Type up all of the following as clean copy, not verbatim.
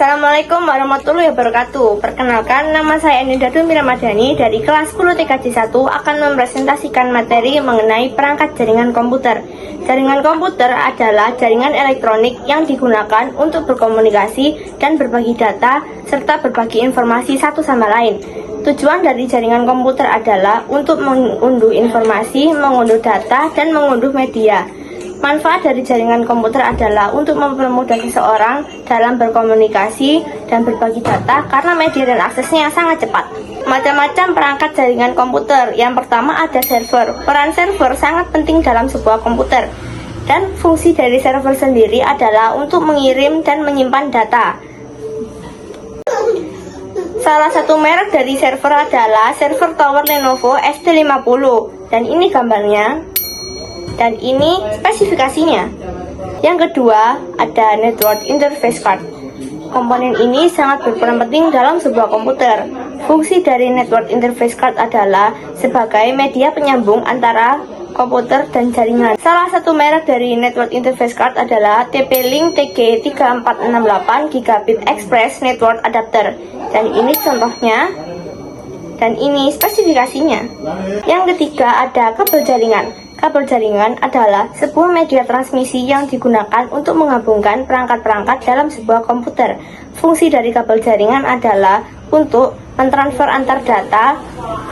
Assalamualaikum warahmatullahi wabarakatuh. Perkenalkan, nama saya Nida Dumi Ramadhani dari kelas 10 TKJ 1 akan mempresentasikan materi mengenai perangkat jaringan komputer. Jaringan komputer adalah jaringan elektronik yang digunakan untuk berkomunikasi dan berbagi data serta berbagi informasi satu sama lain. Tujuan dari jaringan komputer adalah untuk mengunduh informasi, mengunduh data, dan mengunduh media. Manfaat dari jaringan komputer adalah untuk mempermudah seseorang dalam berkomunikasi dan berbagi data karena media dan aksesnya sangat cepat. Macam-macam perangkat jaringan komputer. Yang pertama ada server. Peran server sangat penting dalam sebuah komputer. Dan fungsi dari server sendiri adalah untuk mengirim dan menyimpan data. Salah satu merek dari server adalah server tower Lenovo ST50. Dan ini gambarnya. Dan ini spesifikasinya. Yang kedua, ada network interface card. Komponen ini sangat berperan penting dalam sebuah komputer. Fungsi dari network interface card adalah sebagai media penyambung antara komputer dan jaringan. Salah satu merek dari network interface card adalah TP-Link TG3468 Gigabit Express Network Adapter. Dan ini contohnya. Dan ini spesifikasinya. Yang ketiga, ada kabel jaringan. Kabel jaringan adalah sebuah media transmisi yang digunakan untuk menggabungkan perangkat-perangkat dalam sebuah komputer. Fungsi dari kabel jaringan adalah untuk mentransfer antar data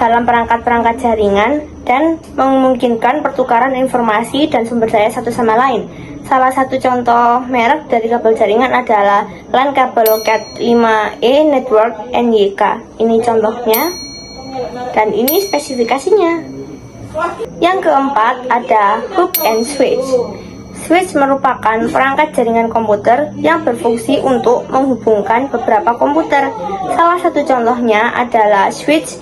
dalam perangkat-perangkat jaringan dan memungkinkan pertukaran informasi dan sumber daya satu sama lain. Salah satu contoh merek dari kabel jaringan adalah LAN kabel Cat 5e Network NYK. Ini contohnya dan ini spesifikasinya. Yang keempat ada hub and switch. Switch merupakan perangkat jaringan komputer yang berfungsi untuk menghubungkan beberapa komputer. Salah satu contohnya adalah switch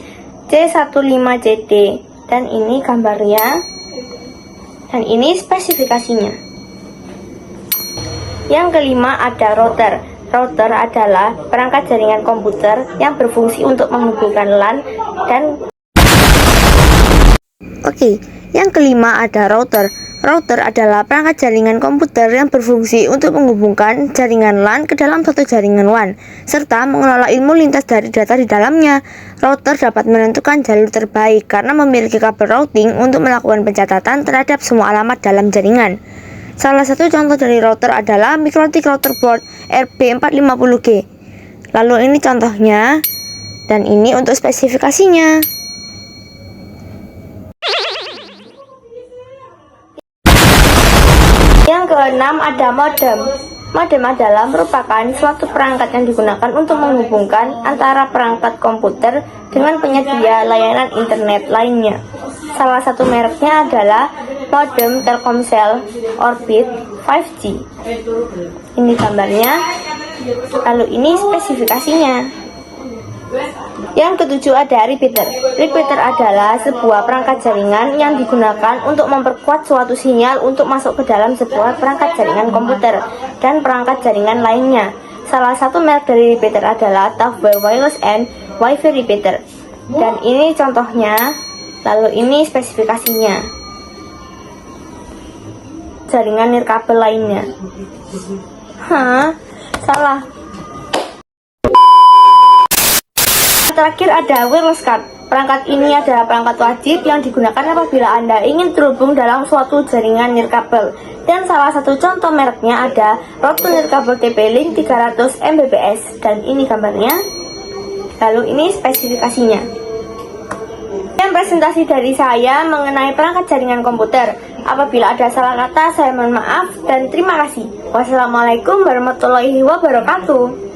C15CD. Dan ini gambarnya. Dan ini spesifikasinya. Yang kelima ada router. Router adalah perangkat jaringan komputer yang berfungsi untuk menghubungkan LAN dan Oke, yang kelima ada router. Router adalah perangkat jaringan komputer yang berfungsi untuk menghubungkan jaringan LAN ke dalam satu jaringan WAN, serta mengelola ilmu lintas dari data di dalamnya. Router dapat menentukan jalur terbaik karena memiliki kabel routing untuk melakukan pencatatan terhadap semua alamat dalam jaringan. Salah satu contoh dari router adalah MikroTik Router Board RB450G. Lalu ini contohnya, dan ini untuk spesifikasinya. Yang keenam ada modem. Modem adalah merupakan suatu perangkat yang digunakan untuk menghubungkan antara perangkat komputer dengan penyedia layanan internet lainnya. Salah satu mereknya adalah modem Telkomsel Orbit 5G. Ini gambarnya, lalu ini spesifikasinya. Yang ketujuh ada repeater. Repeater adalah sebuah perangkat jaringan yang digunakan untuk memperkuat suatu sinyal untuk masuk ke dalam sebuah perangkat jaringan komputer dan perangkat jaringan lainnya. Salah satu merek dari repeater adalah TUF Wireless and Wi-Fi Repeater. Dan ini contohnya, lalu ini spesifikasinya. Jaringan nirkabel lainnya. Salah. Terakhir ada wireless card. Perangkat ini adalah perangkat wajib yang digunakan apabila Anda ingin terhubung dalam suatu jaringan nirkabel. Dan salah satu contoh mereknya ada router nirkabel TP-Link 300 Mbps. Dan ini gambarnya. Lalu ini spesifikasinya. Yang presentasi dari saya mengenai perangkat jaringan komputer. Apabila ada salah kata, saya mohon maaf dan terima kasih. Wassalamualaikum warahmatullahi wabarakatuh.